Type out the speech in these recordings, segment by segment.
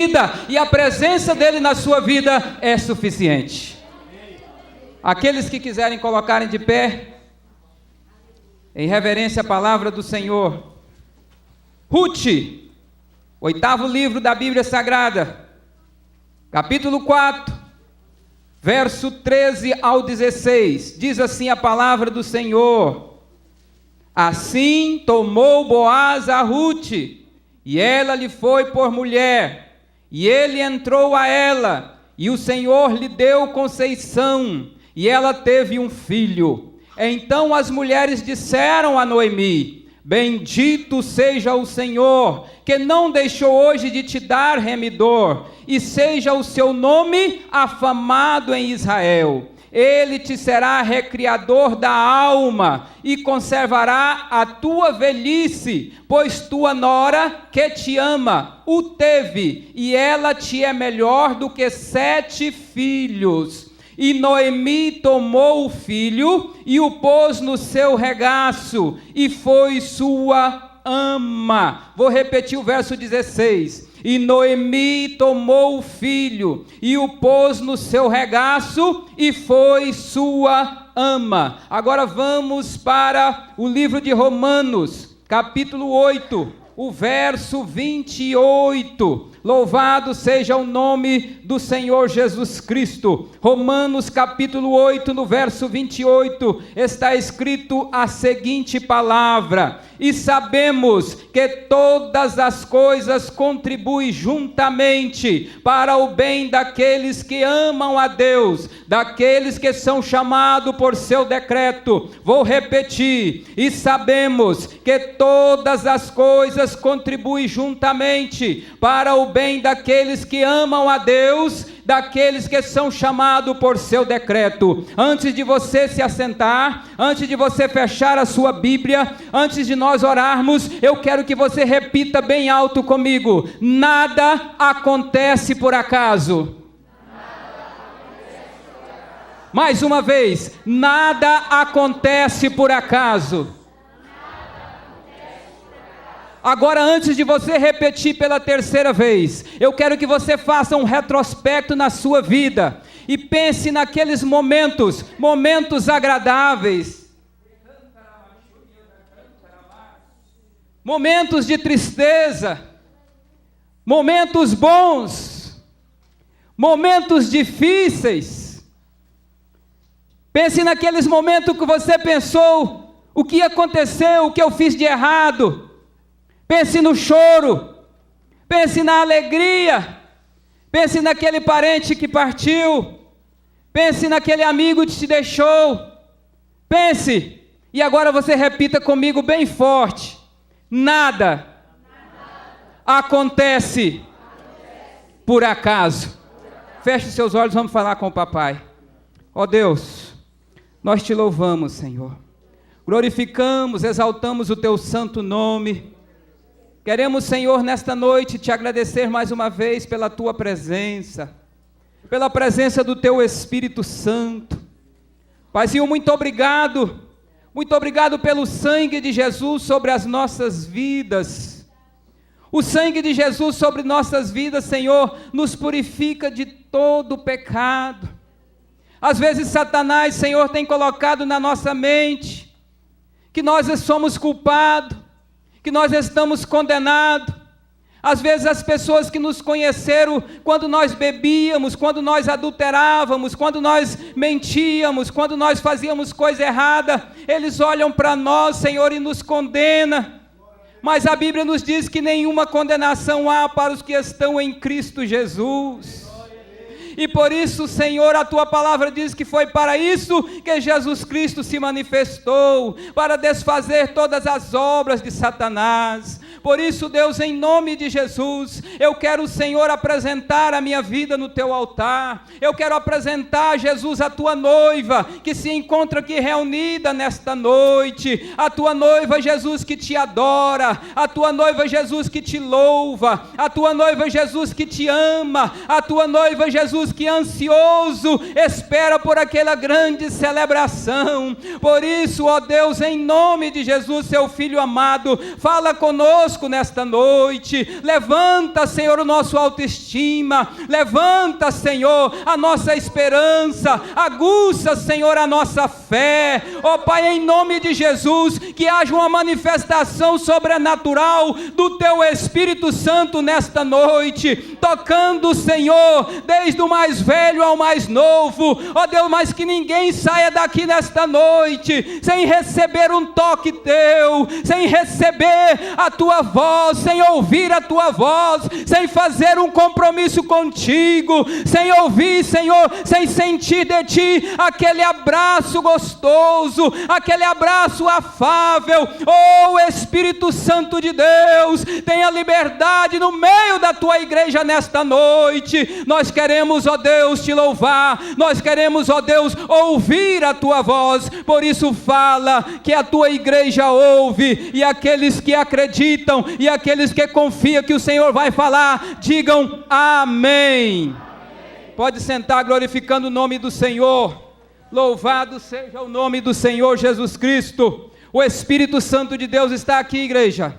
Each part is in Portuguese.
vida e a presença dele na sua vida é suficiente. Aqueles que quiserem colocarem de pé, em reverência à palavra do Senhor. Ruth, 8º livro da Bíblia Sagrada, capítulo 4, verso 13 ao 16, diz assim a palavra do Senhor: assim tomou Boaz a Ruth, e ela lhe foi por mulher, e ele entrou a ela, e o Senhor lhe deu conceição, e ela teve um filho. Então as mulheres disseram a Noemi: bendito seja o Senhor, que não deixou hoje de te dar remidor, e seja o seu nome afamado em Israel. Ele te será recriador da alma, e conservará a tua velhice, pois tua nora, que te ama, o teve, e ela te é melhor do que 7 filhos. E Noemi tomou o filho, e o pôs no seu regaço, e foi sua ama. Vou repetir o verso 16. E Noemi tomou o filho, e o pôs no seu regaço, e foi sua ama. Agora vamos para o livro de Romanos, capítulo 8, o verso 28. Louvado seja o nome do Senhor Jesus Cristo. Romanos capítulo 8, no verso 28, está escrito a seguinte palavra: e sabemos que todas as coisas contribuem juntamente para o bem daqueles que amam a Deus, daqueles que são chamados por seu decreto. Vou repetir: e sabemos que todas as coisas contribuem juntamente para o bem daqueles que amam a Deus, daqueles que são chamados por seu decreto. Antes de você se assentar, antes de você fechar a sua Bíblia, antes de nós orarmos, eu quero que você repita bem alto comigo: nada acontece por acaso. Mais uma vez: nada acontece por acaso. Agora, antes de você repetir pela terceira vez, eu quero que você faça um retrospecto na sua vida e pense naqueles momentos agradáveis, momentos de tristeza, momentos bons, momentos difíceis. Pense naqueles momentos que você pensou: o que aconteceu, o que eu fiz de errado? Pense no choro, pense na alegria, pense naquele parente que partiu, pense naquele amigo que te deixou. Pense, e agora você repita comigo bem forte: nada acontece por acaso. Feche seus olhos, vamos falar com o papai. Ó Deus, nós te louvamos, Senhor, glorificamos, exaltamos o teu santo nome. Queremos, Senhor, nesta noite te agradecer mais uma vez pela tua presença, pela presença do teu Espírito Santo. Paizinho, muito obrigado pelo sangue de Jesus sobre as nossas vidas. O sangue de Jesus sobre nossas vidas, Senhor, nos purifica de todo pecado. Às vezes Satanás, Senhor, tem colocado na nossa mente que nós somos culpados, que nós estamos condenados. Às vezes as pessoas que nos conheceram quando nós bebíamos, quando nós adulterávamos, quando nós mentíamos, quando nós fazíamos coisa errada, eles olham para nós, Senhor, e nos condenam. Mas a Bíblia nos diz que nenhuma condenação há para os que estão em Cristo Jesus. E por isso, Senhor, a tua palavra diz que foi para isso que Jesus Cristo se manifestou, para desfazer todas as obras de Satanás. Por isso, Deus, em nome de Jesus, eu quero, Senhor, apresentar a minha vida no teu altar. Eu quero apresentar, Jesus, a tua noiva, que se encontra aqui reunida nesta noite. A tua noiva, Jesus, que te adora. A tua noiva, Jesus, que te louva. A tua noiva, Jesus, que te ama. A tua noiva, Jesus, que ansioso espera por aquela grande celebração. Por isso, ó Deus, em nome de Jesus, seu Filho amado, fala conosco conosco nesta noite. Levanta, Senhor, o nosso autoestima. Levanta, Senhor, a nossa esperança. Aguça, Senhor, a nossa fé. Ó Pai, em nome de Jesus, que haja uma manifestação sobrenatural do Teu Espírito Santo nesta noite, tocando, Senhor, desde o mais velho ao mais novo. Ó Deus, mas que ninguém saia daqui nesta noite sem receber um toque Teu, sem receber a Tua voz, sem ouvir a Tua voz, sem fazer um compromisso contigo, sem ouvir, Senhor, sem sentir de Ti aquele abraço gostoso, aquele abraço afável. Oh Espírito Santo de Deus, tenha liberdade no meio da Tua igreja nesta noite. Nós queremos, ó Deus, Te louvar, nós queremos, ó Deus, ouvir a Tua voz. Por isso fala, que a Tua igreja ouve, e aqueles que acreditam e aqueles que confiam que o Senhor vai falar, digam amém. Pode sentar, glorificando o nome do Senhor. Louvado seja o nome do Senhor Jesus Cristo. O Espírito Santo de Deus está aqui, igreja.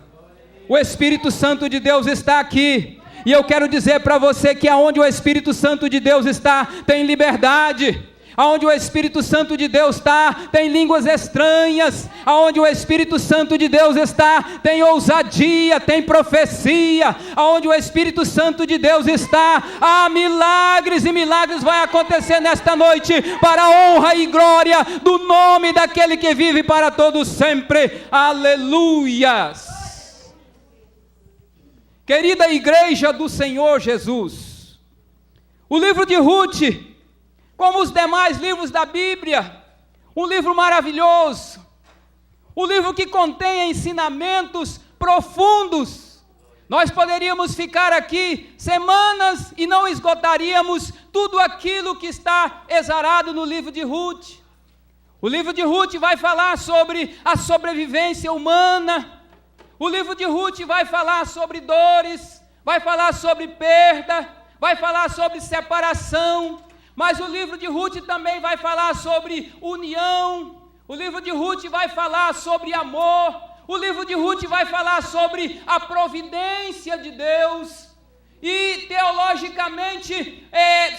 O Espírito Santo de Deus está aqui. E eu quero dizer para você que aonde o Espírito Santo de Deus está, tem liberdade. Aonde o Espírito Santo de Deus está, tem línguas estranhas. Aonde o Espírito Santo de Deus está, tem ousadia, tem profecia. Aonde o Espírito Santo de Deus está, há milagres, e milagres vai acontecer nesta noite, para a honra e glória do nome daquele que vive para todos sempre. Aleluias. Querida igreja do Senhor Jesus, o livro de Ruth, como os demais livros da Bíblia, um livro maravilhoso, um livro que contém ensinamentos profundos. Nós poderíamos ficar aqui semanas e não esgotaríamos tudo aquilo que está exarado no livro de Ruth. O livro de Ruth vai falar sobre a sobrevivência humana. O livro de Ruth vai falar sobre dores, vai falar sobre perda, vai falar sobre separação. Mas o livro de Ruth também vai falar sobre união. O livro de Ruth vai falar sobre amor. O livro de Ruth vai falar sobre a providência de Deus. E teologicamente,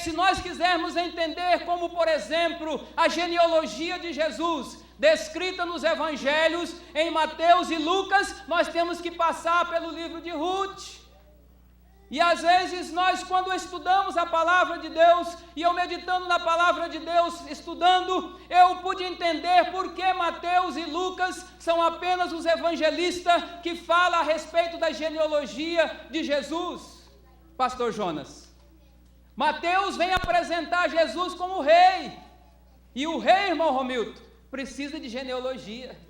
se nós quisermos entender como, por exemplo, a genealogia de Jesus, descrita nos evangelhos, em Mateus e Lucas, nós temos que passar pelo livro de Ruth. E às vezes nós, quando estudamos a palavra de Deus, e eu meditando na palavra de Deus, estudando, eu pude entender por que Mateus e Lucas são apenas os evangelistas que falam a respeito da genealogia de Jesus. Pastor Jonas, Mateus vem apresentar Jesus como rei, e o rei, irmão Romilton, precisa de genealogia.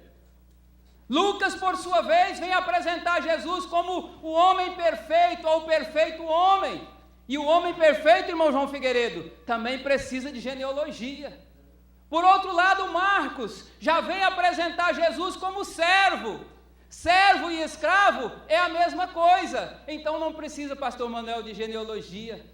Lucas, por sua vez, vem apresentar Jesus como o homem perfeito, ou o perfeito homem. E o homem perfeito, irmão João Figueiredo, também precisa de genealogia. Por outro lado, Marcos já vem apresentar Jesus como servo. Servo e escravo é a mesma coisa. Então não precisa, pastor Manuel, de genealogia.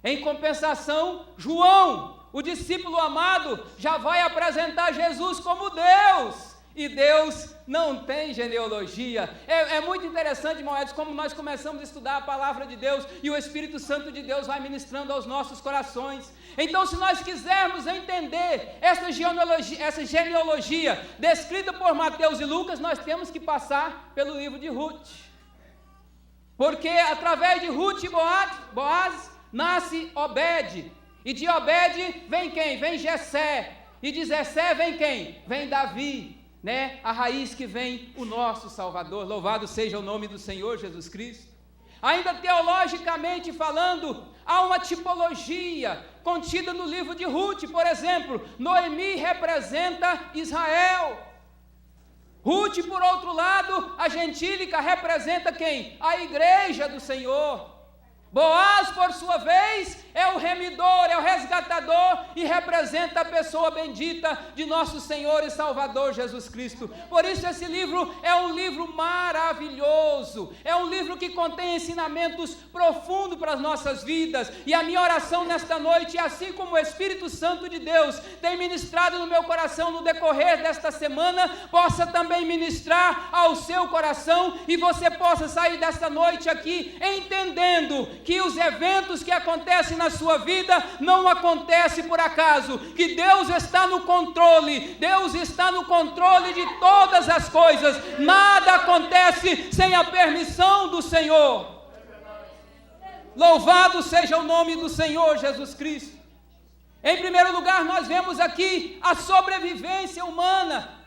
Em compensação, João, o discípulo amado, já vai apresentar Jesus como Deus. E Deus não tem genealogia. É muito interessante, irmão Edson, como nós começamos a estudar a palavra de Deus e o Espírito Santo de Deus vai ministrando aos nossos corações. Então, se nós quisermos entender essa genealogia descrita por Mateus e Lucas, nós temos que passar pelo livro de Ruth. Porque através de Ruth e Boaz nasce Obed. E de Obed vem quem? Vem Jessé. E de Jessé vem quem? Vem Davi. A raiz que vem o nosso Salvador. Louvado seja o nome do Senhor Jesus Cristo. Ainda teologicamente falando, há uma tipologia contida no livro de Ruth. Por exemplo, Noemi representa Israel. Ruth, por outro lado, a gentílica, representa quem? A igreja do Senhor. Boaz, por sua vez, é o remidor, é o resgatador e representa a pessoa bendita de nosso Senhor e Salvador Jesus Cristo. Por isso esse livro é um livro maravilhoso, é um livro que contém ensinamentos profundos para as nossas vidas, e a minha oração nesta noite, assim como o Espírito Santo de Deus tem ministrado no meu coração no decorrer desta semana, possa também ministrar ao seu coração, e você possa sair desta noite aqui entendendo que os eventos que acontecem na sua vida não acontecem por acaso, que Deus está no controle, Deus está no controle de todas as coisas, nada acontece sem a permissão do Senhor. Louvado seja o nome do Senhor Jesus Cristo. Em primeiro lugar, nós vemos aqui a sobrevivência humana.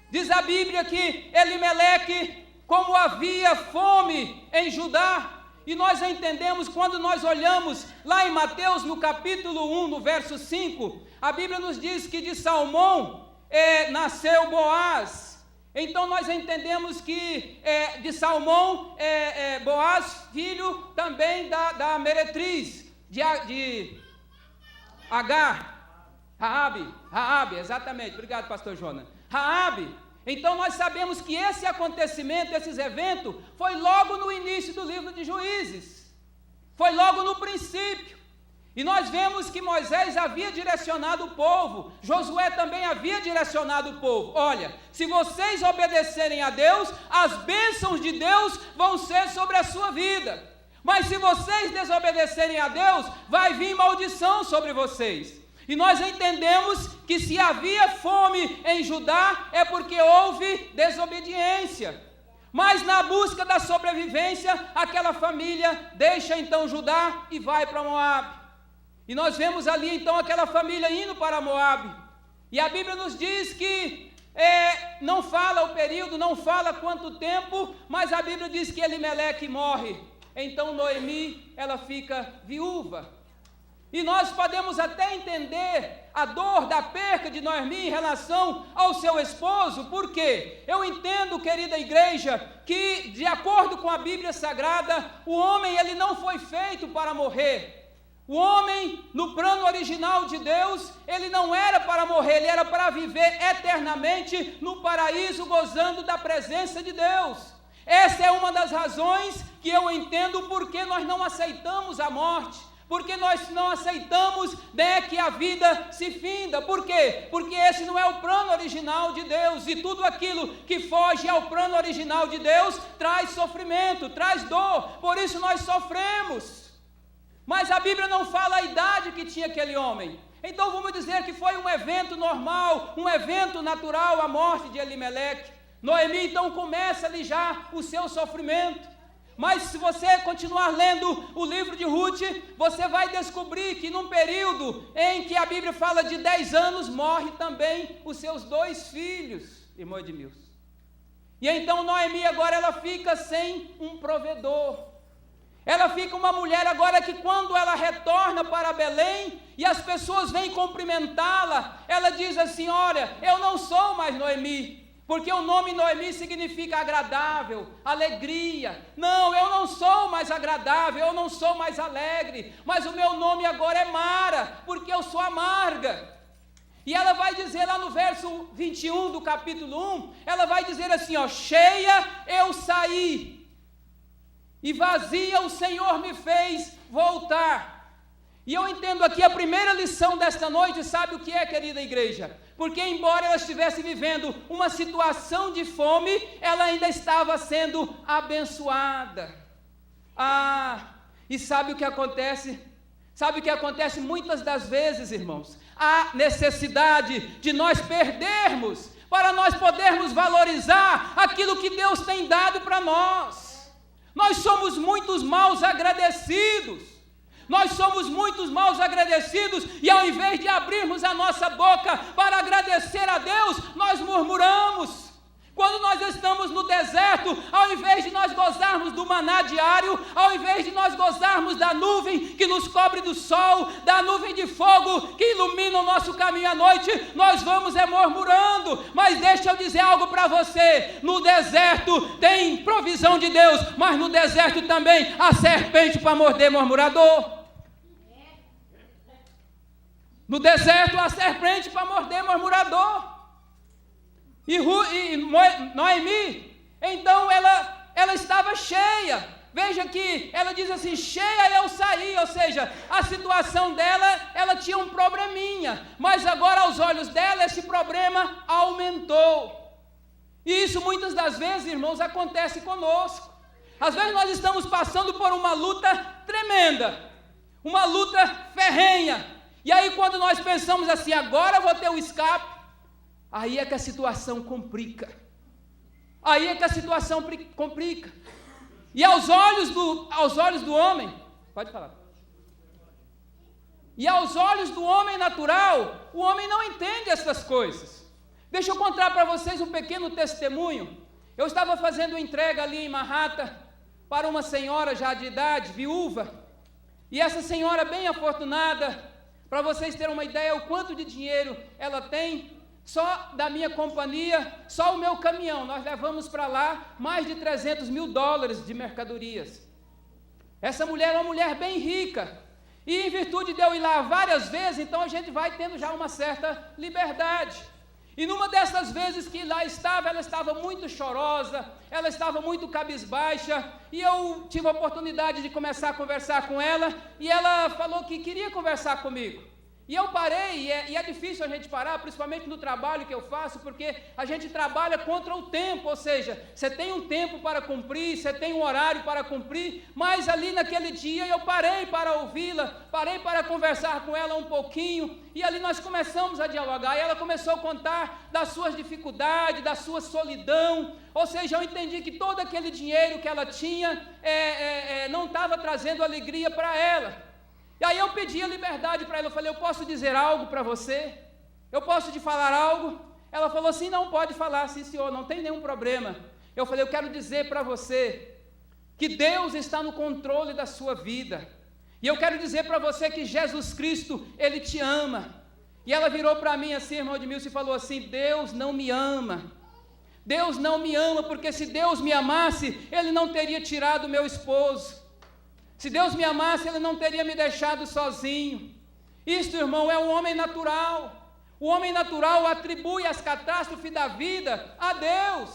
Diz a Bíblia que Elimeleque, como havia fome em Judá, e nós entendemos quando nós olhamos lá em Mateus, no capítulo 1, no verso 5, a Bíblia nos diz que de Salmão nasceu Boaz. Então nós entendemos que de Salmão, Boaz, filho também da meretriz, de Agar, Raabe, exatamente, obrigado pastor Jonas, Raabe. Então nós sabemos que esse acontecimento, esses eventos, foi logo no início do livro de Juízes, foi logo no princípio, e nós vemos que Moisés havia direcionado o povo, Josué também havia direcionado o povo: olha, se vocês obedecerem a Deus, as bênçãos de Deus vão ser sobre a sua vida, mas se vocês desobedecerem a Deus, vai vir maldição sobre vocês. E nós entendemos que se havia fome em Judá, é porque houve desobediência. Mas na busca da sobrevivência, aquela família deixa então Judá e vai para Moabe. E nós vemos ali então aquela família indo para Moabe. E a Bíblia nos diz que não fala o período, não fala quanto tempo, mas a Bíblia diz que Elimeleque morre. Então Noemi, ela fica viúva. E nós podemos até entender a dor da perca de Noemi em relação ao seu esposo, porque eu entendo, querida igreja, que de acordo com a Bíblia Sagrada, o homem ele não foi feito para morrer. O homem, no plano original de Deus, ele não era para morrer, ele era para viver eternamente no paraíso, gozando da presença de Deus. Essa é uma das razões que eu entendo porque nós não aceitamos a morte. Porque nós não aceitamos que a vida se finda. Por quê? Porque esse não é o plano original de Deus. E tudo aquilo que foge ao plano original de Deus traz sofrimento, traz dor. Por isso nós sofremos. Mas a Bíblia não fala a idade que tinha aquele homem. Então vamos dizer que foi um evento normal, um evento natural, a morte de Elimeleque. Noemi então começa ali já o seu sofrimento. Mas se você continuar lendo o livro de Ruth, você vai descobrir que num período em que a Bíblia fala de 10 anos, morre também os seus 2 filhos, irmão Edmilson. E então Noemi agora ela fica sem um provedor. Ela fica uma mulher agora que quando ela retorna para Belém e as pessoas vêm cumprimentá-la, ela diz assim: olha, eu não sou mais Noemi. Porque o nome Noemi significa agradável, alegria. Não, eu não sou mais agradável, eu não sou mais alegre, mas o meu nome agora é Mara, porque eu sou amarga. E ela vai dizer lá no verso 21 do capítulo 1, ela vai dizer assim, ó: cheia eu saí, e vazia o Senhor me fez voltar. E eu entendo aqui a primeira lição desta noite, sabe o que é, querida igreja? Porque embora ela estivesse vivendo uma situação de fome, ela ainda estava sendo abençoada. E sabe o que acontece? Sabe o que acontece muitas das vezes, irmãos? A necessidade de nós perdermos, para nós podermos valorizar aquilo que Deus tem dado para nós. Nós somos muitos maus agradecidos. Nós somos muitos maus agradecidos e ao invés de abrirmos a nossa boca para agradecer a Deus, nós murmuramos. Quando nós estamos no deserto, ao invés de nós gozarmos do maná diário, ao invés de nós gozarmos da nuvem que nos cobre do sol, da nuvem de fogo que ilumina o nosso caminho à noite, nós vamos murmurando. Mas deixa eu dizer algo para você: no deserto tem provisão de Deus, mas no deserto também há serpente para morder murmurador. no deserto a serpente para morder murmurador. E Noemi, então ela estava cheia. Veja que ela diz assim, cheia eu saí, ou seja, a situação dela, ela tinha um probleminha, mas agora aos olhos dela esse problema aumentou. E isso muitas das vezes, irmãos, acontece conosco. Às vezes nós estamos passando por uma luta tremenda, uma luta ferrenha, e aí quando nós pensamos assim, agora eu vou ter o escape, aí é que a situação complica. Aí é que a situação complica. E aos olhos do homem, pode falar. E aos olhos do homem natural, o homem não entende essas coisas. Deixa eu contar para vocês um pequeno testemunho. Eu estava fazendo entrega ali em Manhattan para uma senhora já de idade, viúva. E essa senhora bem afortunada, para vocês terem uma ideia o quanto de dinheiro ela tem, só da minha companhia, só o meu caminhão, nós levamos para lá mais de $300 mil de mercadorias. Essa mulher é uma mulher bem rica, e em virtude de eu ir lá várias vezes, então a gente vai tendo já uma certa liberdade. E numa dessas vezes que lá estava, ela estava muito chorosa, ela estava muito cabisbaixa, e eu tive a oportunidade de começar a conversar com ela, e ela falou que queria conversar comigo. E eu parei, e é difícil a gente parar, principalmente no trabalho que eu faço, porque a gente trabalha contra o tempo, ou seja, você tem um tempo para cumprir, você tem um horário para cumprir, mas ali naquele dia eu parei para ouvi-la, parei para conversar com ela um pouquinho, e ali nós começamos a dialogar, e ela começou a contar das suas dificuldades, da sua solidão, ou seja, eu entendi que todo aquele dinheiro que ela tinha não estava trazendo alegria para ela. E aí eu pedi a liberdade para ela, eu falei, eu posso dizer algo para você? Eu posso te falar algo? Ela falou assim, não, pode falar, sim senhor, não tem nenhum problema. Eu falei, eu quero dizer para você que Deus está no controle da sua vida. E eu quero dizer para você que Jesus Cristo, Ele te ama. E ela virou para mim assim, irmão Edmilson, e falou assim, Deus não me ama. Deus não me ama, porque se Deus me amasse, Ele não teria tirado o meu esposo. Se Deus me amasse, Ele não teria me deixado sozinho. Isto, irmão, é um homem natural. O homem natural atribui as catástrofes da vida a Deus.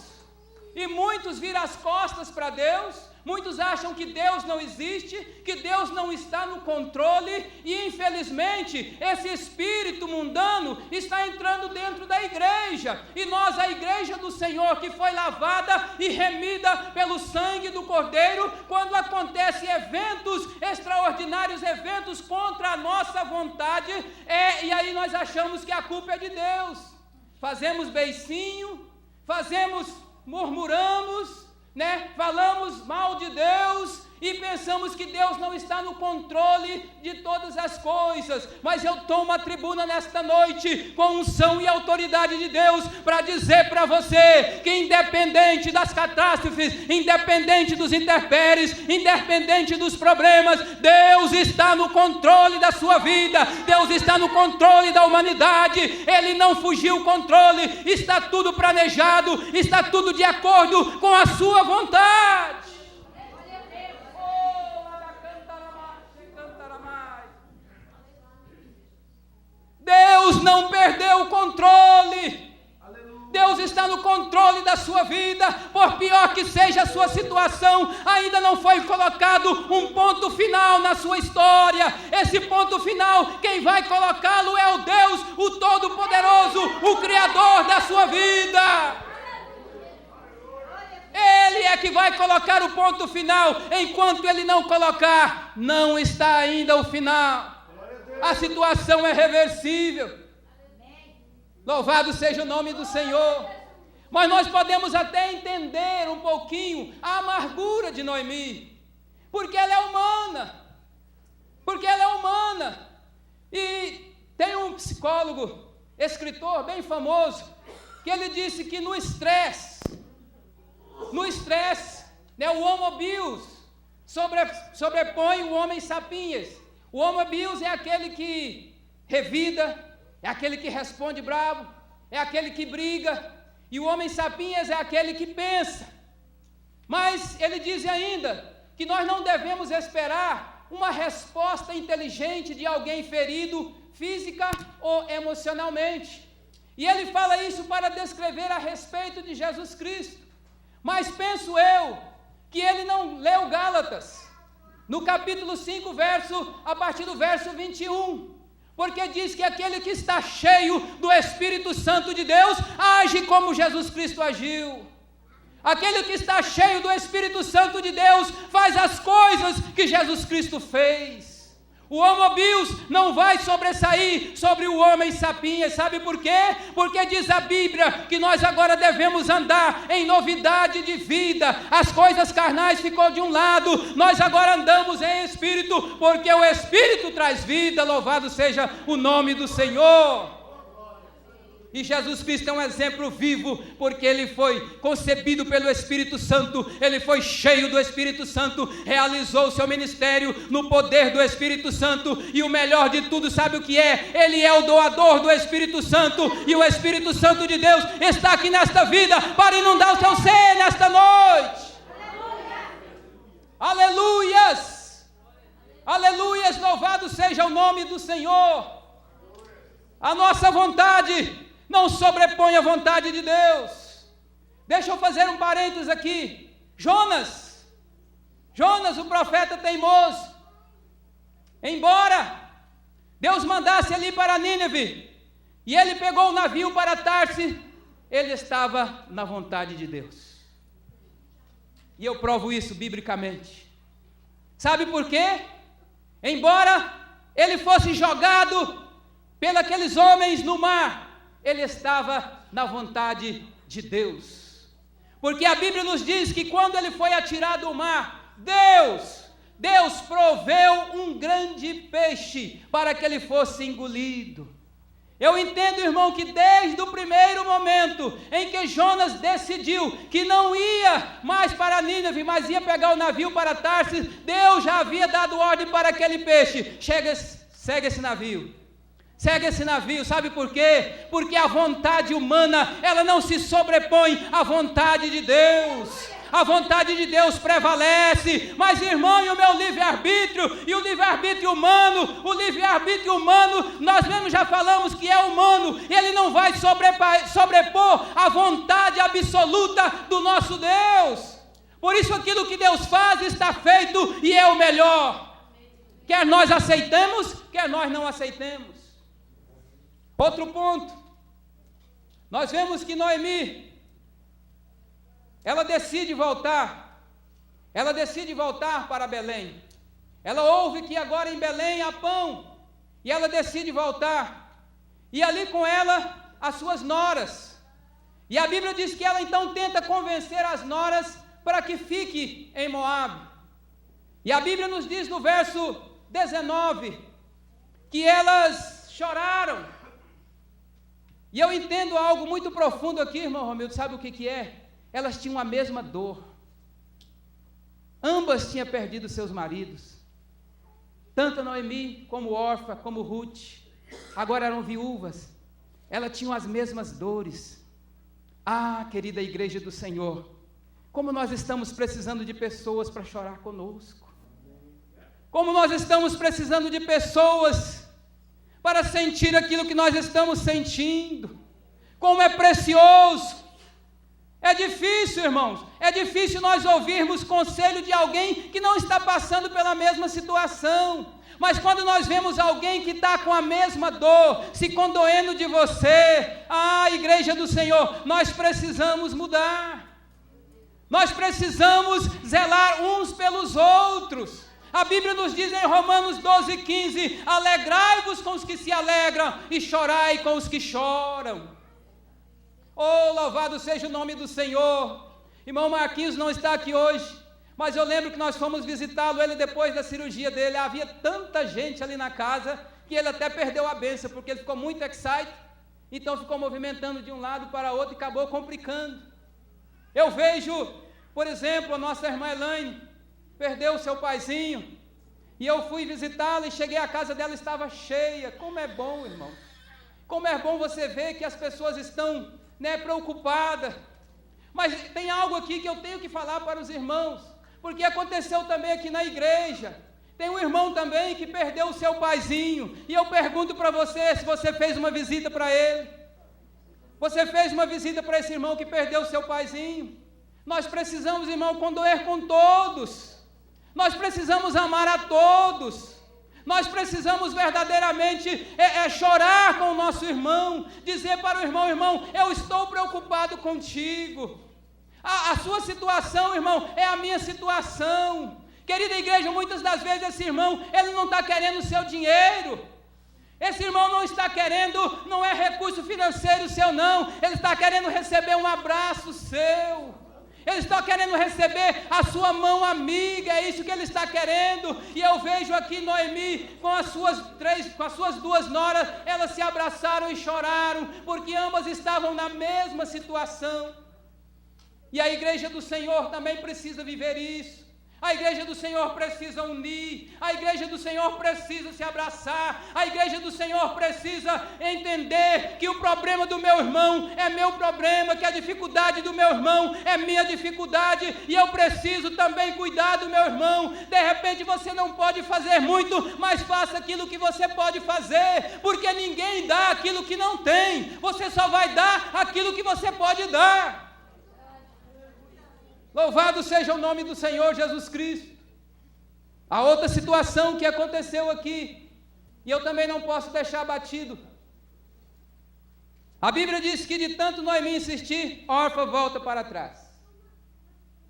E muitos viram as costas para Deus, muitos acham que Deus não existe, que Deus não está no controle, e infelizmente esse espírito mundano está entrando dentro da igreja, e nós, a igreja do Senhor, que foi lavada e remida pelo sangue do Cordeiro, quando acontecem eventos extraordinários, eventos contra a nossa vontade, e aí nós achamos que a culpa é de Deus, fazemos beicinho, murmuramos, falamos mal de Deus e pensamos que Deus não está no controle de todas as coisas, mas eu tomo a tribuna nesta noite com unção e autoridade de Deus para dizer para você que independente das catástrofes, independente dos intempéries, independente dos problemas, Deus está no controle da sua vida, Deus está no controle da humanidade, Ele não fugiu o controle, está tudo planejado, está tudo de acordo com a sua vontade. Deus não perdeu o controle. Deus está no controle da sua vida, por pior que seja a sua situação, ainda não foi colocado um ponto final na sua história. Esse ponto final, quem vai colocá-lo é o Deus, o Todo-Poderoso, o Criador da sua vida. Ele é que vai colocar o ponto final. Enquanto Ele não colocar, não está ainda o final. A situação é reversível. Louvado seja o nome do Senhor. Mas nós podemos até entender um pouquinho a amargura de Noemi, porque ela é humana. E tem um psicólogo, escritor bem famoso, que ele disse que no estresse, o homo abuse sobrepõe o homem sapiens. O homo abuse é aquele que revida, é aquele que responde bravo, é aquele que briga, e o homem sapiens é aquele que pensa. Mas ele diz ainda que nós não devemos esperar uma resposta inteligente de alguém ferido física ou emocionalmente. E ele fala isso para descrever a respeito de Jesus Cristo. Mas penso eu que ele não leu Gálatas, no capítulo 5, a partir do verso 21. Porque diz que aquele que está cheio do Espírito Santo de Deus age como Jesus Cristo agiu. Aquele que está cheio do Espírito Santo de Deus faz as coisas que Jesus Cristo fez. O homo bios não vai sobressair sobre o homem sapiens. Sabe por quê? Porque diz a Bíblia que nós agora devemos andar em novidade de vida. As coisas carnais ficou de um lado, nós agora andamos em Espírito, porque o Espírito traz vida. Louvado seja o nome do Senhor. E Jesus Cristo é um exemplo vivo, porque ele foi concebido pelo Espírito Santo, ele foi cheio do Espírito Santo, realizou o seu ministério no poder do Espírito Santo, e o melhor de tudo, sabe o que é? Ele é o doador do Espírito Santo, e o Espírito Santo de Deus está aqui nesta vida para inundar o seu ser nesta noite. Aleluias! Aleluias! Louvado seja o nome do Senhor. A nossa vontade não sobrepõe a vontade de Deus. Deixa eu fazer um parênteses aqui. Jonas, o profeta teimoso, embora Deus mandasse ele ir para Nínive, e ele pegou o navio para Tarsis, ele estava na vontade de Deus. E eu provo isso biblicamente. Sabe por quê? Embora ele fosse jogado pelos homens no mar, ele estava na vontade de Deus. Porque a Bíblia nos diz que quando ele foi atirado ao mar, Deus proveu um grande peixe para que ele fosse engolido. Eu entendo, irmão, que desde o primeiro momento em que Jonas decidiu que não ia mais para Nínive, mas ia pegar o navio para Tarsis, Deus já havia dado ordem para aquele peixe: segue esse navio. Segue esse navio. Sabe por quê? Porque a vontade humana, ela não se sobrepõe à vontade de Deus. A vontade de Deus prevalece. Mas, irmão, e o meu livre-arbítrio? E o livre-arbítrio humano? O livre-arbítrio humano, nós mesmos já falamos que é humano. Ele não vai sobrepor a vontade absoluta do nosso Deus. Por isso aquilo que Deus faz está feito e é o melhor. Quer nós aceitemos, quer nós não aceitemos. Outro ponto, nós vemos que Noemi, ela decide voltar para Belém. Ela ouve que agora em Belém há pão, e ela decide voltar, e ali com ela as suas noras, e a Bíblia diz que ela então tenta convencer as noras para que fique em Moabe, e a Bíblia nos diz no verso 19, que elas choraram. E eu entendo algo muito profundo aqui, irmão Romildo, sabe o que é? Elas tinham a mesma dor. Ambas tinham perdido seus maridos. Tanto Noemi, como Orfa, como Ruth, agora eram viúvas. Elas tinham as mesmas dores. Ah, querida igreja do Senhor, como nós estamos precisando de pessoas para chorar conosco. Como nós estamos precisando de pessoas para sentir aquilo que nós estamos sentindo. Como é precioso. É difícil, irmãos, é difícil nós ouvirmos conselho de alguém que não está passando pela mesma situação. Mas quando nós vemos alguém que está com a mesma dor, se condoendo de você, igreja do Senhor, nós precisamos mudar. Nós precisamos zelar uns pelos outros. A Bíblia nos diz em Romanos 12:15, alegrai-vos com os que se alegram e chorai com os que choram. Oh, louvado seja o nome do Senhor. Irmão Marquinhos não está aqui hoje, mas eu lembro que nós fomos visitá-lo, ele depois da cirurgia dele, havia tanta gente ali na casa, que ele até perdeu a bênção, porque ele ficou muito excited, então ficou movimentando de um lado para outro e acabou complicando. Eu vejo, por exemplo, a nossa irmã Elaine, perdeu o seu paizinho, e eu fui visitá-la e cheguei à casa dela, estava cheia. Como é bom, irmão, como é bom você ver que as pessoas estão preocupadas. Mas tem algo aqui que eu tenho que falar para os irmãos, porque aconteceu também aqui na igreja. Tem um irmão também que perdeu o seu paizinho, e eu pergunto para você se você fez uma visita para ele. Você fez uma visita para esse irmão que perdeu o seu paizinho? Nós precisamos, irmão, condoer com todos. Nós precisamos amar a todos. Nós precisamos verdadeiramente chorar com o nosso irmão, dizer para o irmão: irmão, eu estou preocupado contigo. A sua situação, irmão, é a minha situação. Querida igreja, muitas das vezes esse irmão, ele não está querendo o seu dinheiro. Esse irmão não está querendo, não é recurso financeiro seu não, ele está querendo receber um abraço seu, ele está querendo receber a sua mão amiga, é isso que ele está querendo. E eu vejo aqui Noemi com as suas duas noras, elas se abraçaram e choraram, porque ambas estavam na mesma situação. E a igreja do Senhor também precisa viver isso. A igreja do Senhor precisa unir, a igreja do Senhor precisa se abraçar, a igreja do Senhor precisa entender que o problema do meu irmão é meu problema, que a dificuldade do meu irmão é minha dificuldade, e eu preciso também cuidar do meu irmão. De repente você não pode fazer muito, mas faça aquilo que você pode fazer, porque ninguém dá aquilo que não tem, você só vai dar aquilo que você pode dar. Louvado seja o nome do Senhor Jesus Cristo. A outra situação que aconteceu aqui, e eu também não posso deixar batido. A Bíblia diz que de tanto Noemi insistir, Orfa volta para trás.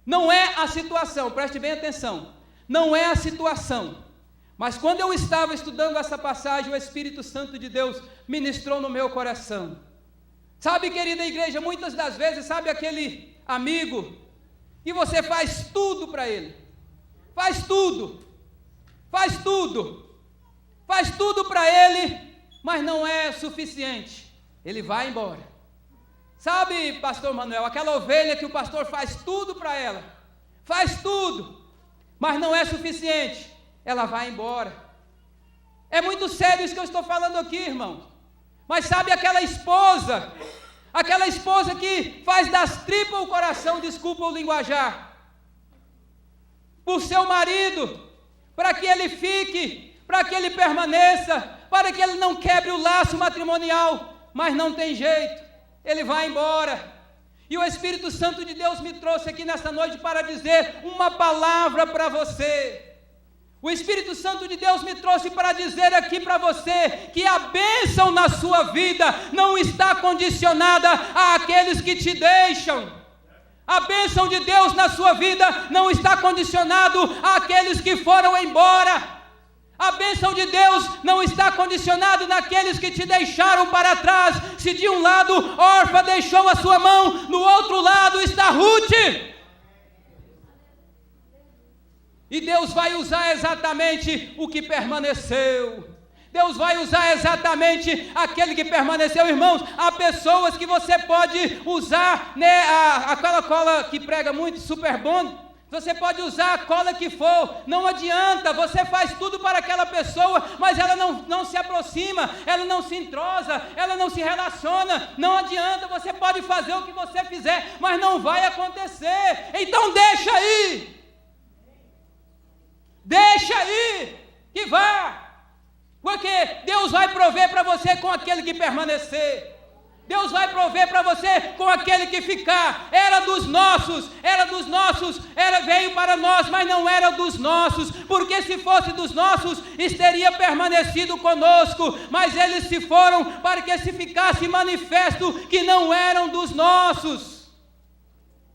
Não é a situação, preste bem atenção, não é a situação. Mas quando eu estava estudando essa passagem, o Espírito Santo de Deus ministrou no meu coração. Sabe, querida igreja, muitas das vezes, sabe aquele amigo e você faz tudo para ele, faz tudo para ele, mas não é suficiente, ele vai embora. Sabe, pastor Manuel, aquela ovelha que o pastor faz tudo para ela, faz tudo, mas não é suficiente, ela vai embora. É muito sério isso que eu estou falando aqui, irmão. Mas sabe aquela esposa que faz das tripas o coração, desculpa o linguajar, por seu marido, para que ele fique, para que ele permaneça, para que ele não quebre o laço matrimonial, mas não tem jeito, ele vai embora. E o Espírito Santo de Deus me trouxe aqui nessa noite para dizer uma palavra para você. O Espírito Santo de Deus me trouxe para dizer aqui para você que a bênção na sua vida não está condicionada àqueles que te deixam. A bênção de Deus na sua vida não está condicionado àqueles que foram embora. A bênção de Deus não está condicionada naqueles que te deixaram para trás. Se de um lado Orfa deixou a sua mão, no outro lado está Ruth. E Deus vai usar exatamente o que permaneceu. Deus vai usar exatamente aquele que permaneceu, irmãos. Há pessoas que você pode usar, né, aquela cola que prega muito, Super Bond. Você pode usar a cola que for, não adianta, você faz tudo para aquela pessoa, mas ela não se aproxima, ela não se entrosa, ela não se relaciona, não adianta, você pode fazer o que você fizer, mas não vai acontecer. Então deixa aí. Deixa aí, que vá, porque Deus vai prover para você com aquele que permanecer, Deus vai prover para você com aquele que ficar. Era dos nossos, veio para nós, mas não era dos nossos, porque se fosse dos nossos, teria permanecido conosco, mas eles se foram para que se ficasse manifesto que não eram dos nossos.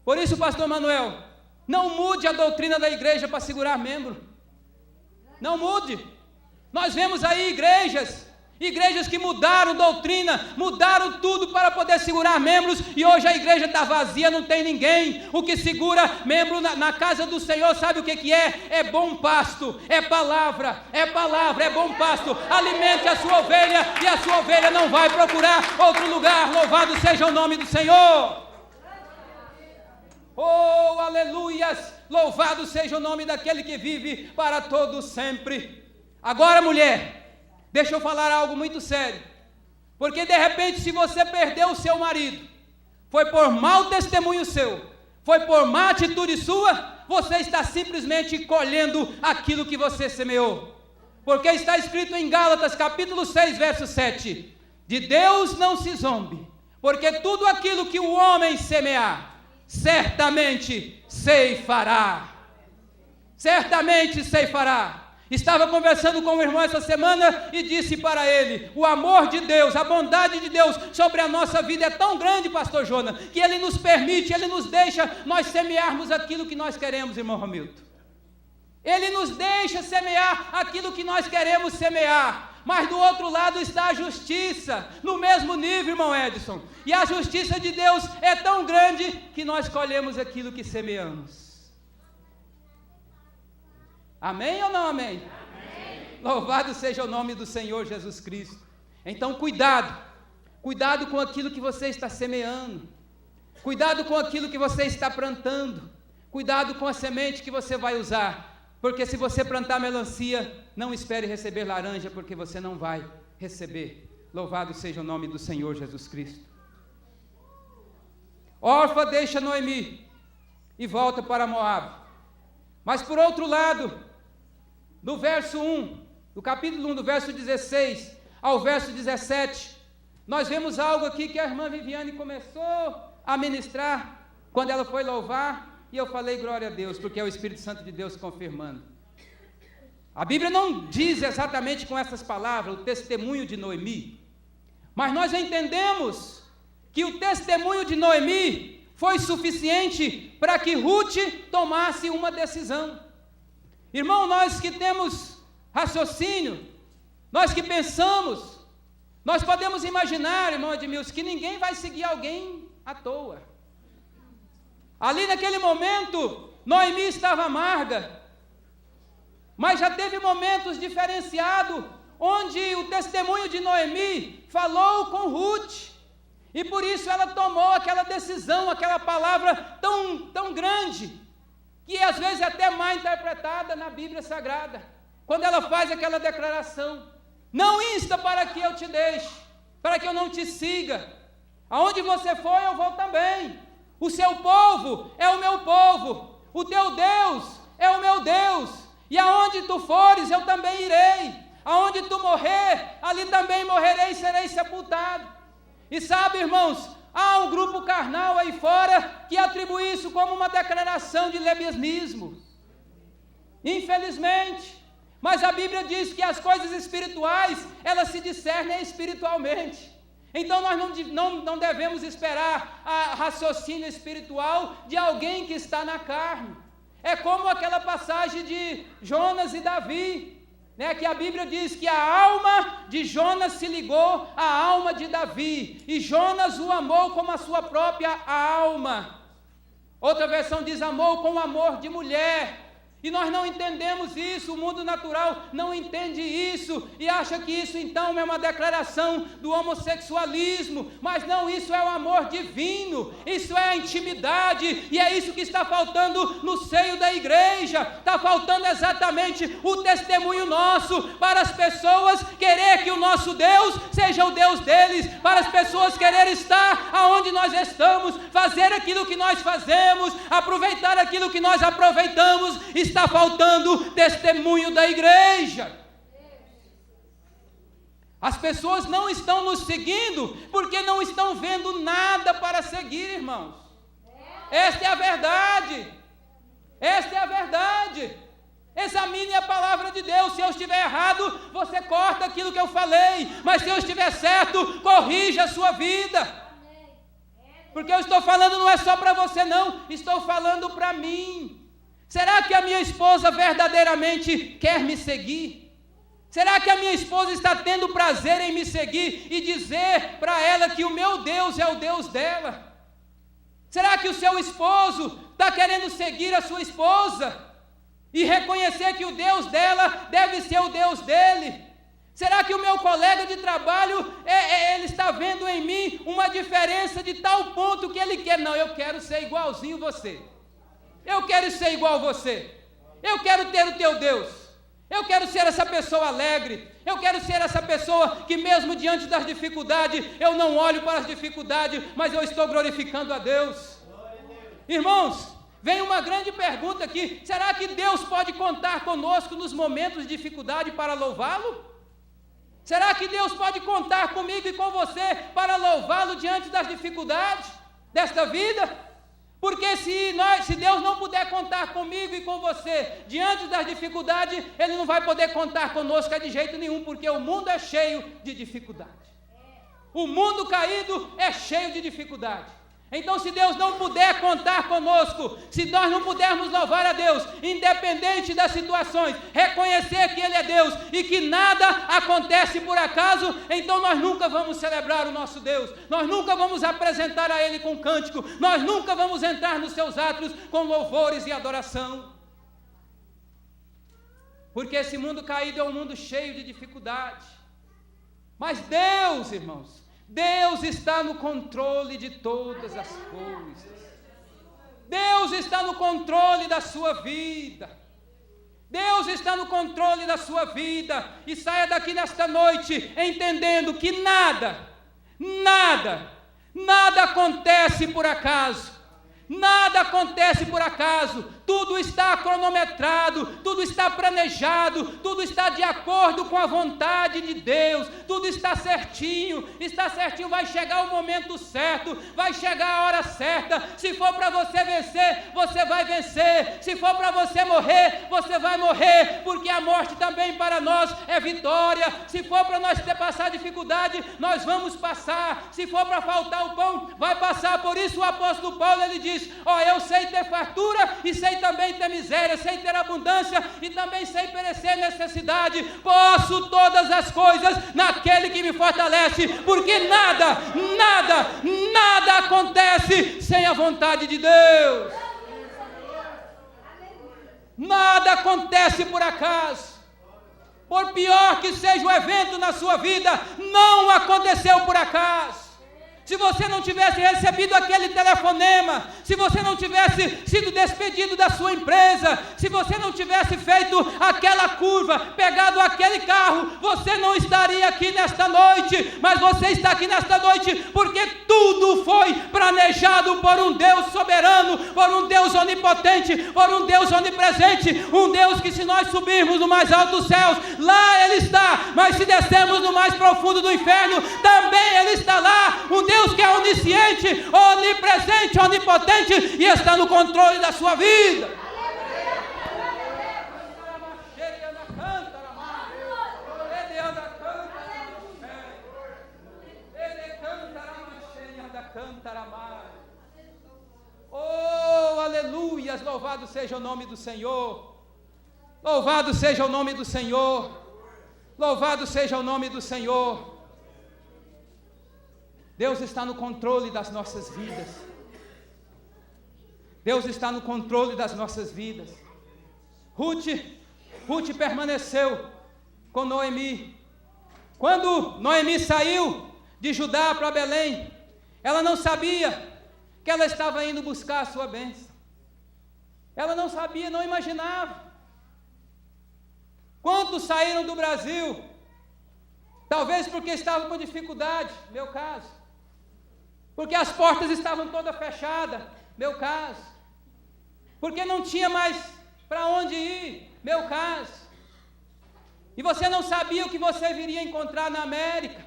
Por isso, pastor Manuel, não mude a doutrina da igreja para segurar membro. Não mude. Nós vemos aí igrejas que mudaram doutrina, mudaram tudo para poder segurar membros, e hoje a igreja está vazia, não tem ninguém. O que segura membro na casa do Senhor, sabe o que é? É bom pasto, é palavra, é bom pasto. Alimente a sua ovelha, e a sua ovelha não vai procurar outro lugar. Louvado seja o nome do Senhor. Oh, aleluias. Louvado seja o nome daquele que vive para todo sempre. Agora, mulher, deixa eu falar algo muito sério, porque de repente, se você perdeu o seu marido, foi por mau testemunho seu, foi por má atitude sua, você está simplesmente colhendo aquilo que você semeou. Porque está escrito em Gálatas capítulo 6, verso 7, de Deus não se zombe, porque tudo aquilo que o homem semear, certamente ceifará. Certamente ceifará. Estava conversando com um irmão essa semana e disse para ele, o amor de Deus, a bondade de Deus sobre a nossa vida é tão grande, pastor Jonas, que Ele nos permite, Ele nos deixa nós semearmos aquilo que nós queremos, irmão Romildo. Ele nos deixa semear aquilo que nós queremos semear, mas do outro lado está a justiça, no mesmo nível, irmão Edson, e a justiça de Deus é tão grande que nós colhemos aquilo que semeamos. Amém ou não amém? Amém. Louvado seja o nome do Senhor Jesus Cristo. Então cuidado com aquilo que você está semeando, cuidado com aquilo que você está plantando, cuidado com a semente que você vai usar, porque se você plantar melancia, não espere receber laranja, porque você não vai receber. Louvado seja o nome do Senhor Jesus Cristo. Orfa deixa Noemi e volta para Moabe, mas por outro lado, no verso 1, do capítulo 1, do verso 16 ao verso 17, nós vemos algo aqui que a irmã Viviane começou a ministrar, quando ela foi louvar, e eu falei glória a Deus, porque é o Espírito Santo de Deus confirmando. A Bíblia não diz exatamente com essas palavras, o testemunho de Noemi, mas nós entendemos que o testemunho de Noemi foi suficiente para que Ruth tomasse uma decisão. Irmão, nós que temos raciocínio, nós que pensamos, nós podemos imaginar, irmão Edmilson, que ninguém vai seguir alguém à toa. Ali naquele momento, Noemi estava amarga, mas já teve momentos diferenciados, onde o testemunho de Noemi falou com Ruth, e por isso ela tomou aquela decisão, aquela palavra tão grande, que às vezes é até mal interpretada na Bíblia Sagrada, quando ela faz aquela declaração, não insta para que eu te deixe, para que eu não te siga, aonde você for eu vou também, o seu povo é o meu povo, o teu Deus é o meu Deus, e aonde tu fores eu também irei, aonde tu morrer, ali também morrerei e serei sepultado. E sabe, irmãos, há um grupo carnal aí fora que atribui isso como uma declaração de lesbianismo. Infelizmente, mas a Bíblia diz que as coisas espirituais, elas se discernem espiritualmente. Então nós não devemos esperar a raciocínio espiritual de alguém que está na carne. É como aquela passagem de Jonas e Davi, que a Bíblia diz que a alma de Jonas se ligou à alma de Davi, e Jonas o amou como a sua própria alma. Outra versão diz amou com amor de mulher. E nós não entendemos isso, o mundo natural não entende isso, e acha que isso então é uma declaração do homossexualismo, mas não, isso é o amor divino, isso é a intimidade, e é isso que está faltando no seio da igreja, está faltando exatamente o testemunho nosso, para as pessoas querer que o nosso Deus seja o Deus deles, para as pessoas querer estar aonde nós estamos, fazer aquilo que nós fazemos, aproveitar aquilo que nós aproveitamos. Está faltando testemunho da igreja. As pessoas não estão nos seguindo porque não estão vendo nada para seguir, irmãos. Esta é a verdade. Esta é a verdade. Examine a palavra de Deus. Se eu estiver errado, você corta aquilo que eu falei, mas se eu estiver certo, corrija a sua vida. Porque eu estou falando não é só para você não, estou falando para mim. Será que a minha esposa verdadeiramente quer me seguir? Será que a minha esposa está tendo prazer em me seguir e dizer para ela que o meu Deus é o Deus dela? Será que o seu esposo está querendo seguir a sua esposa e reconhecer que o Deus dela deve ser o Deus dele? Será que o meu colega de trabalho, ele está vendo em mim uma diferença de tal ponto que ele quer? Não, eu quero ser igualzinho você. Eu quero ser igual a você, eu quero ter o teu Deus, eu quero ser essa pessoa alegre, eu quero ser essa pessoa que mesmo diante das dificuldades, eu não olho para as dificuldades, mas eu estou glorificando a Deus. Irmãos, vem uma grande pergunta aqui: será que Deus pode contar conosco nos momentos de dificuldade para louvá-lo? Será que Deus pode contar comigo e com você para louvá-lo diante das dificuldades desta vida? Porque se Deus não puder contar comigo e com você diante das dificuldades, Ele não vai poder contar conosco de jeito nenhum, porque o mundo é cheio de dificuldade. O mundo caído é cheio de dificuldade. Então, se Deus não puder contar conosco, se nós não pudermos louvar a Deus, independente das situações, reconhecer que Ele é Deus e que nada acontece por acaso, então nós nunca vamos celebrar o nosso Deus, nós nunca vamos apresentar a Ele com cântico, nós nunca vamos entrar nos seus átrios com louvores e adoração. Porque esse mundo caído é um mundo cheio de dificuldade. Mas Deus, irmãos, Deus está no controle de todas as coisas. Deus está no controle da sua vida. Deus está no controle da sua vida. E saia daqui nesta noite entendendo que nada acontece por acaso. Nada acontece por acaso, tudo está cronometrado, tudo está planejado, tudo está de acordo com a vontade de Deus, tudo está certinho, vai chegar o momento certo, vai chegar a hora certa. Se for para você vencer, você vai vencer, se for para você morrer, você vai morrer, porque a morte também para nós é vitória. Se for para nós passar dificuldade, nós vamos passar, se for para faltar o pão, vai passar. Por isso o apóstolo Paulo, ele diz: eu sei ter fartura e sei também ter miséria, sei ter abundância e também sei perecer necessidade. Posso todas as coisas naquele que me fortalece, porque nada acontece sem a vontade de Deus. Nada acontece por acaso. Por pior que seja o evento na sua vida, não aconteceu por acaso. Se você não tivesse recebido aquele telefonema, se você não tivesse sido despedido da sua empresa, se você não tivesse feito aquela curva, pegado aquele carro, você não estaria aqui nesta noite. Mas você está aqui nesta noite porque tudo foi planejado por um Deus soberano, por um Deus onipotente, por um Deus onipresente, um Deus que, se nós subirmos no mais alto dos céus, lá Ele está, mas se descermos no mais profundo do inferno, também Ele está lá. Um Deus que é onisciente, onipresente, onipotente e está no controle da sua vida. Oh, aleluias, louvado seja o nome do Senhor. Louvado seja o nome do Senhor. Louvado seja o nome do Senhor. Deus está no controle das nossas vidas. Deus está no controle das nossas vidas. Ruth permaneceu com Noemi. Quando Noemi saiu de Judá para Belém, ela não sabia que ela estava indo buscar a sua bênção. Ela não sabia, não imaginava. Quantos saíram do Brasil? Talvez porque estavam com dificuldade, meu caso. Porque as portas estavam todas fechadas, meu caso. Porque não tinha mais para onde ir, meu caso. E você não sabia o que você viria encontrar na América,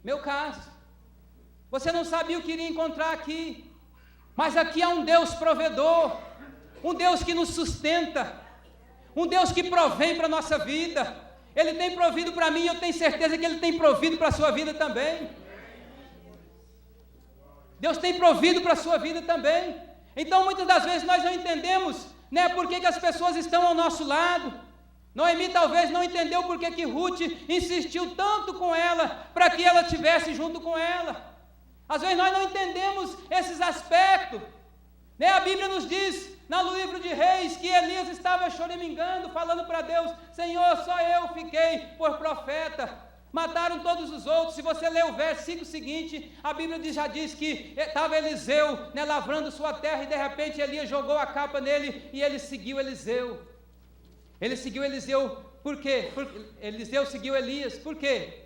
meu caso. Você não sabia o que iria encontrar aqui. Mas aqui há um Deus provedor, um Deus que nos sustenta, um Deus que provém para a nossa vida. Ele tem provido para mim e eu tenho certeza que Ele tem provido para a sua vida também. Deus tem provido para a sua vida também. Então, muitas das vezes nós não entendemos, por que as pessoas estão ao nosso lado. Noemi talvez não entendeu por que Ruth insistiu tanto com ela, para que ela estivesse junto com ela. Às vezes nós não entendemos esses aspectos. A Bíblia nos diz, no livro de Reis, que Elias estava choramingando, falando para Deus: Senhor, só eu fiquei por profeta. Mataram todos os outros. Se você ler o versículo seguinte, a Bíblia já diz que estava Eliseu lavrando sua terra, e de repente Elias jogou a capa nele e ele seguiu Eliseu. Ele seguiu Eliseu, por quê? Eliseu seguiu Elias, por quê?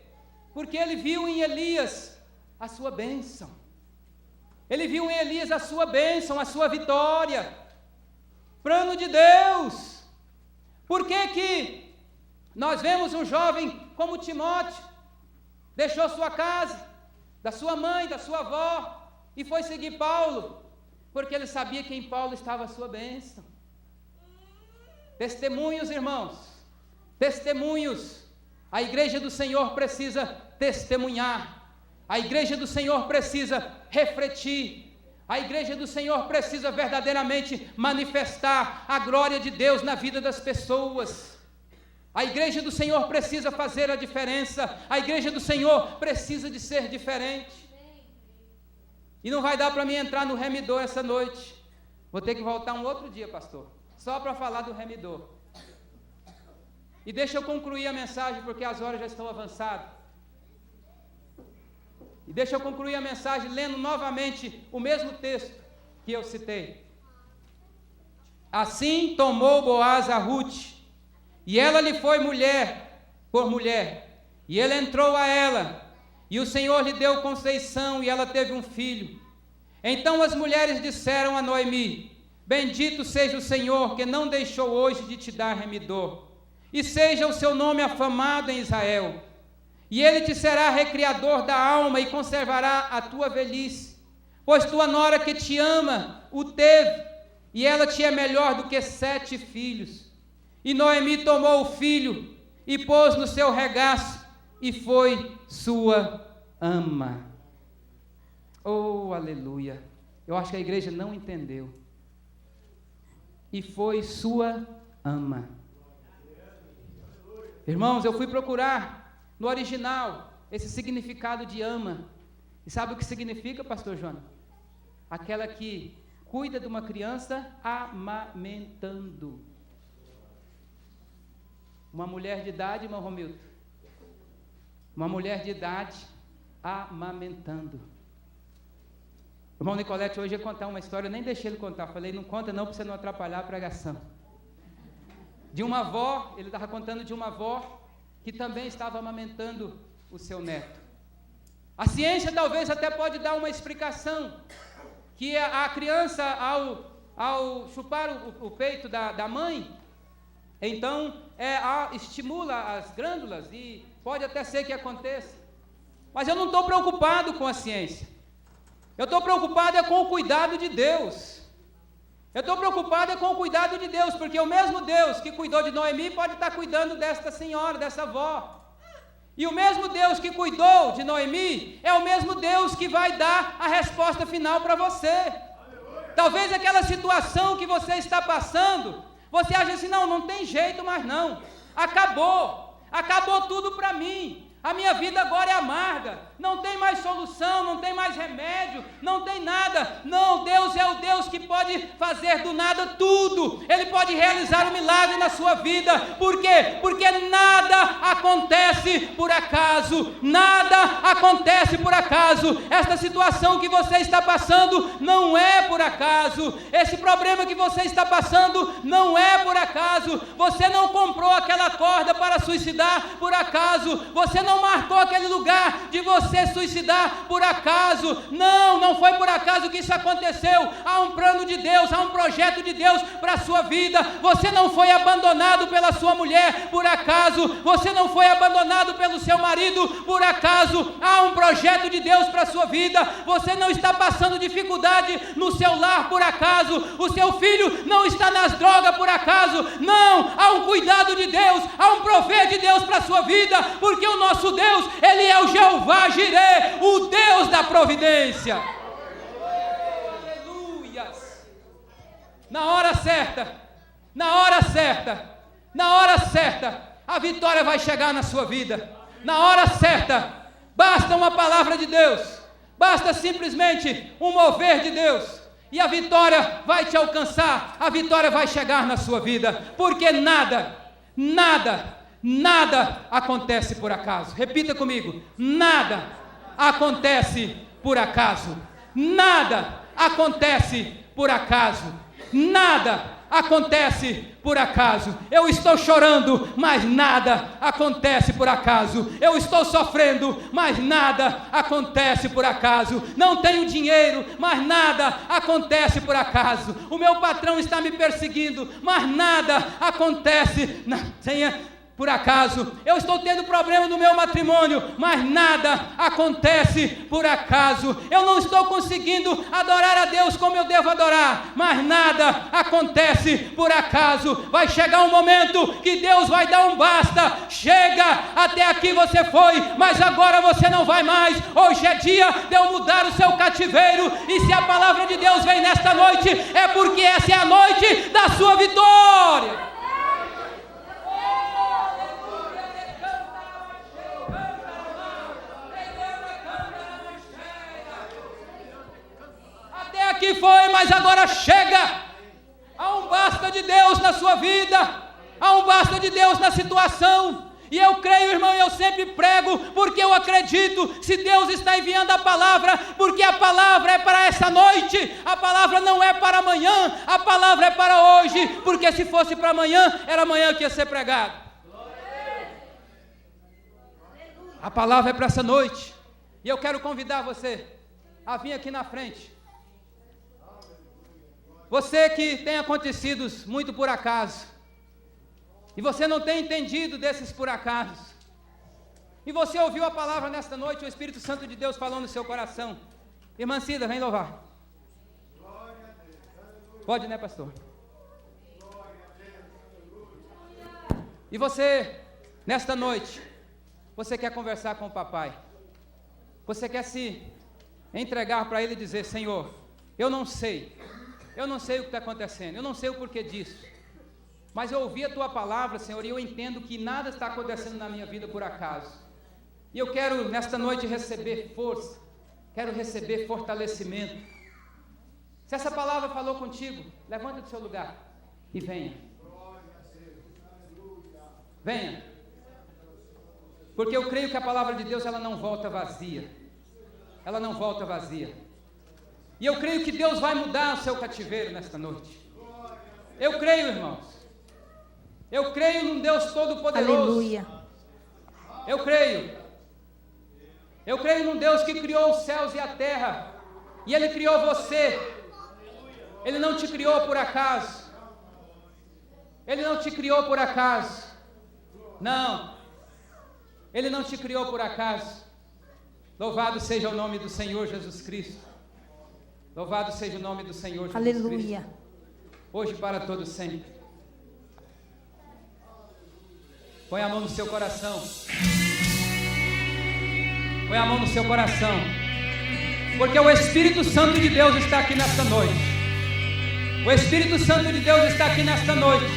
Porque ele viu em Elias a sua bênção. Ele viu em Elias a sua bênção, a sua vitória. Plano de Deus. Por que que nós vemos um jovem como Timóteo, deixou sua casa, da sua mãe, da sua avó, e foi seguir Paulo? Porque ele sabia que em Paulo estava a sua bênção. Testemunhos, irmãos, testemunhos. A igreja do Senhor precisa testemunhar. A igreja do Senhor precisa refletir. A igreja do Senhor precisa verdadeiramente manifestar a glória de Deus na vida das pessoas. A igreja do Senhor precisa fazer a diferença. A igreja do Senhor precisa de ser diferente. E não vai dar para mim entrar no remidor essa noite. Vou ter que voltar um outro dia, pastor, só para falar do remidor. E deixa eu concluir a mensagem, porque as horas já estão avançadas. E deixa eu concluir a mensagem lendo novamente o mesmo texto que eu citei. Assim tomou Boaz a Ruth, e ela lhe foi mulher por mulher, e ele entrou a ela, e o Senhor lhe deu conceição, e ela teve um filho. Então as mulheres disseram a Noemi: bendito seja o Senhor, que não deixou hoje de te dar remidor, e seja o seu nome afamado em Israel. E ele te será recriador da alma, e conservará a tua velhice, pois tua nora que te ama o teve, e ela te é melhor do que 7 filhos. E Noemi tomou o filho, e pôs no seu regaço, e foi sua ama. Oh, aleluia! Eu acho que a igreja não entendeu. E foi sua ama. Irmãos, eu fui procurar no original esse significado de ama. E sabe o que significa, pastor Jonas? Aquela que cuida de uma criança amamentando. Uma mulher de idade, irmão Romildo. Uma mulher de idade amamentando. O irmão Nicolete hoje ia contar uma história, eu nem deixei ele contar. Falei, não conta não, para você não atrapalhar a pregação. De uma avó, ele estava contando de uma avó que também estava amamentando o seu neto. A ciência talvez até pode dar uma explicação, que a criança, ao chupar o peito da mãe, então estimula as glândulas, e pode até ser que aconteça. Mas eu não estou preocupado com a ciência. Eu estou preocupado com o cuidado de Deus. Eu estou preocupado com o cuidado de Deus, porque o mesmo Deus que cuidou de Noemi pode estar cuidando desta senhora, dessa avó. E o mesmo Deus que cuidou de Noemi é o mesmo Deus que vai dar a resposta final para você. Talvez aquela situação que você está passando, você acha assim, não tem jeito mais não. Acabou tudo para mim. A minha vida agora é amarga, não tem mais solução, não tem mais remédio, não tem nada. Não, Deus é o Deus que pode fazer do nada tudo. Ele pode realizar um milagre na sua vida. Por quê? Porque nada acontece por acaso. Nada acontece por acaso. Esta situação que você está passando não é por acaso. Esse problema que você está passando não é por acaso. Você não comprou aquela corda para suicidar por acaso. Você não marcou aquele lugar de você suicidar por acaso. Não foi por acaso que isso aconteceu. Há um plano de Deus, há um projeto de Deus para a sua vida. Você não foi abandonado pela sua mulher por acaso. Você não foi abandonado pelo seu marido por acaso. Há um projeto de Deus para a sua vida. Você não está passando dificuldade no seu lar por acaso. O seu filho não está nas drogas por acaso. Não, há um cuidado de Deus, há um prover de Deus para a sua vida, porque o nosso Deus, Ele é o Jeová Jireh, o Deus da providência. Aleluias. Na hora certa, a vitória vai chegar na sua vida. Na hora certa, basta uma palavra de Deus, basta simplesmente um mover de Deus, e a vitória vai te alcançar, a vitória vai chegar na sua vida, porque nada acontece por acaso. Repita comigo: nada acontece por acaso. Nada acontece por acaso. Nada acontece por acaso. Eu estou chorando, mas nada acontece por acaso. Eu estou sofrendo, mas nada acontece por acaso. Não tenho dinheiro, mas nada acontece por acaso. O meu patrão está me perseguindo, mas nada acontece por acaso. Eu estou tendo problema no meu matrimônio, mas nada acontece por acaso. Eu não estou conseguindo adorar a Deus como eu devo adorar, mas nada acontece por acaso. Vai chegar um momento que Deus vai dar um basta. Chega, até aqui você foi, mas agora você não vai mais. Hoje é dia de eu mudar o seu cativeiro, e se a palavra de Deus vem nesta noite, é porque essa é a noite da sua vitória. Aqui foi, mas agora chega. Há um basta de Deus na sua vida, há um basta de Deus na situação. E eu creio, irmão, eu sempre prego, porque eu acredito, se Deus está enviando a palavra, porque a palavra é para essa noite, a palavra não é para amanhã, a palavra é para hoje, porque se fosse para amanhã, era amanhã que ia ser pregado. A palavra é para essa noite, e eu quero convidar você a vir aqui na frente. Você que tem acontecidos muito por acaso, e você não tem entendido desses por acasos, e você ouviu a palavra nesta noite, o Espírito Santo de Deus falou no seu coração. Irmã Cida, vem louvar. Pode, né, pastor? E você, nesta noite, você quer conversar com o papai, você quer se entregar para ele e dizer: Senhor, eu não sei o que está acontecendo, eu não sei o porquê disso, mas eu ouvi a tua palavra, Senhor, e eu entendo que nada está acontecendo na minha vida por acaso, e eu quero nesta noite receber força, quero receber fortalecimento. Se essa palavra falou contigo, levanta do seu lugar e venha, porque eu creio que a palavra de Deus, ela não volta vazia, e eu creio que Deus vai mudar o seu cativeiro nesta noite. Eu creio, irmãos. Eu creio num Deus todo-poderoso. Aleluia. Eu creio num Deus que criou os céus e a terra. E Ele criou você. Ele não te criou por acaso. Não. Ele não te criou por acaso. Louvado seja o nome do Senhor Jesus Cristo. Louvado seja o nome do Senhor Jesus Aleluia. Cristo, hoje e para todo sempre. Põe a mão no seu coração. Põe a mão no seu coração. Porque o Espírito Santo de Deus está aqui nesta noite. O Espírito Santo de Deus está aqui nesta noite.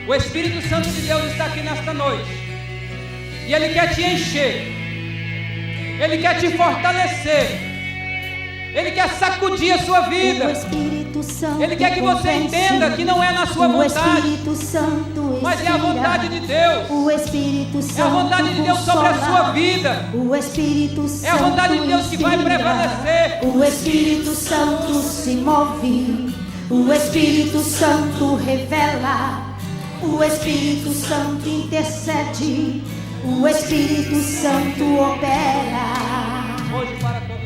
O Espírito Santo de Deus está aqui nesta noite. E Ele quer te encher. Ele quer te fortalecer. Ele quer sacudir a sua vida. Ele quer que você entenda que não é na sua vontade, mas é a vontade de Deus. É a vontade de Deus sobre a sua vida. É a vontade de Deus que vai prevalecer. O Espírito Santo se move. O Espírito Santo revela. O Espírito Santo intercede. O Espírito Santo opera. Hoje para todos.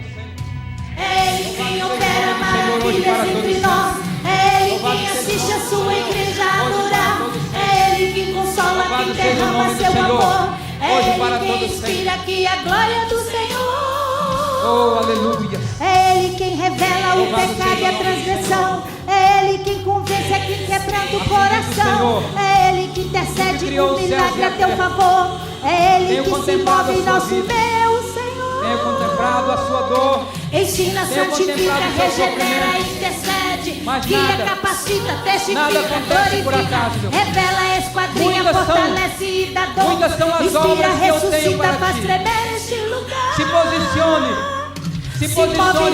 É Ele quem opera maravilhas entre nós. É Ele quem assiste a sua igreja adorar. É Ele que consola quem derrama seu amor. É Ele quem inspira aqui a glória do Senhor. Oh, aleluia. É Ele quem revela o pecado e a transgressão. É Ele quem convence a quem quebranta o coração. É Ele que intercede um milagre a teu favor. É Ele que se move em nosso meio, Senhor. Tenho contemplado a sua dor. Ensina, santifica, regenera, intercede, guia, capacita, testifica, glorifica, revela, esquadrinha, fortalece e dá dor. Muitas são as obras que eu tenho para faz ti. tremer este lugar. Se posicione,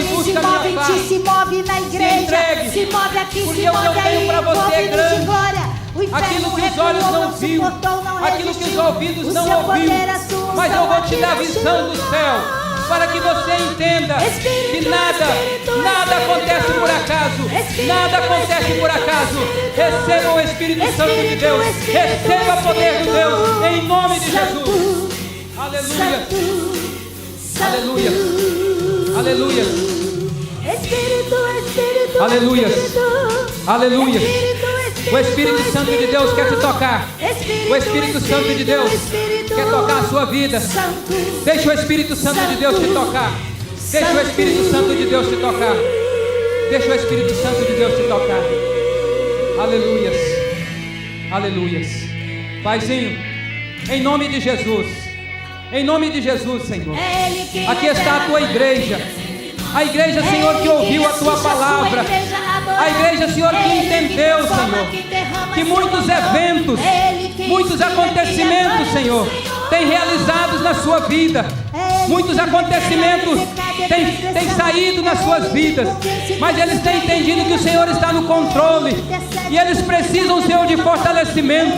busca a minha face. Se move na igreja, se move aqui, se move aí, envolve de glória. Aquilo que os olhos não viu, aquilo que os ouvidos não ouviu, mas eu vou te dar a visão do céu. para que você entenda que nada acontece por acaso. Nada acontece por acaso. Receba o Espírito Santo de Deus. Receba o poder de Deus, em nome de Jesus. Aleluia. Aleluia. Aleluia. Aleluia. Aleluia. O Espírito Santo de Deus quer te tocar. O Espírito Santo de Deus quer tocar a sua vida. Deixa o Espírito Santo de Deus te tocar. Deixa o Espírito Santo de Deus te tocar. Deixa o Espírito Santo de Deus te tocar. Aleluias. Aleluias. Paizinho, em nome de Jesus. Em nome de Jesus, Senhor. Aqui está a tua igreja. A igreja, Senhor, que ouviu a tua palavra. A igreja, Senhor, que entendeu, Senhor, que muitos eventos, muitos acontecimentos, Senhor, têm realizados na sua vida. Muitos acontecimentos têm saído nas suas vidas, mas eles têm entendido que o Senhor está no controle. E eles precisam, Senhor, de fortalecimento.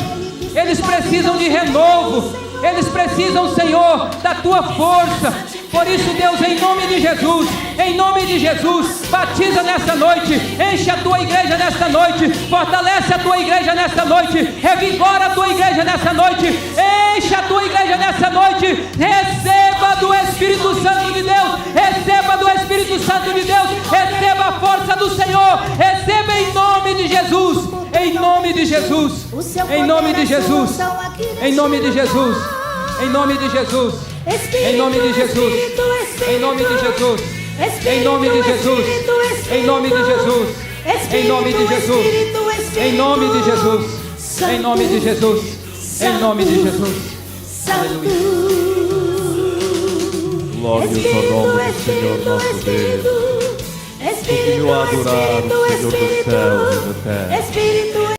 Eles precisam de renovo. Eles precisam, Senhor, da tua força. Por isso, Deus, em nome de Jesus, batiza nessa noite, enche a tua igreja nesta noite, fortalece a tua igreja nesta noite, revigora a tua igreja nessa noite, enche a tua igreja nessa noite. Receba do Espírito Santo de Deus, receba do Espírito Santo de Deus, receba a força do Senhor, receba em nome de Jesus, em nome de Jesus, em nome de Jesus, em nome de Jesus, em nome de Jesus, em nome de Jesus, em nome de Jesus, em nome de Jesus, em nome de Jesus, em nome de Jesus, em nome de Jesus, em nome de Jesus, em nome de Jesus. Aleluia. Glória ao nome do Senhor nosso Deus. Subiu a adorar o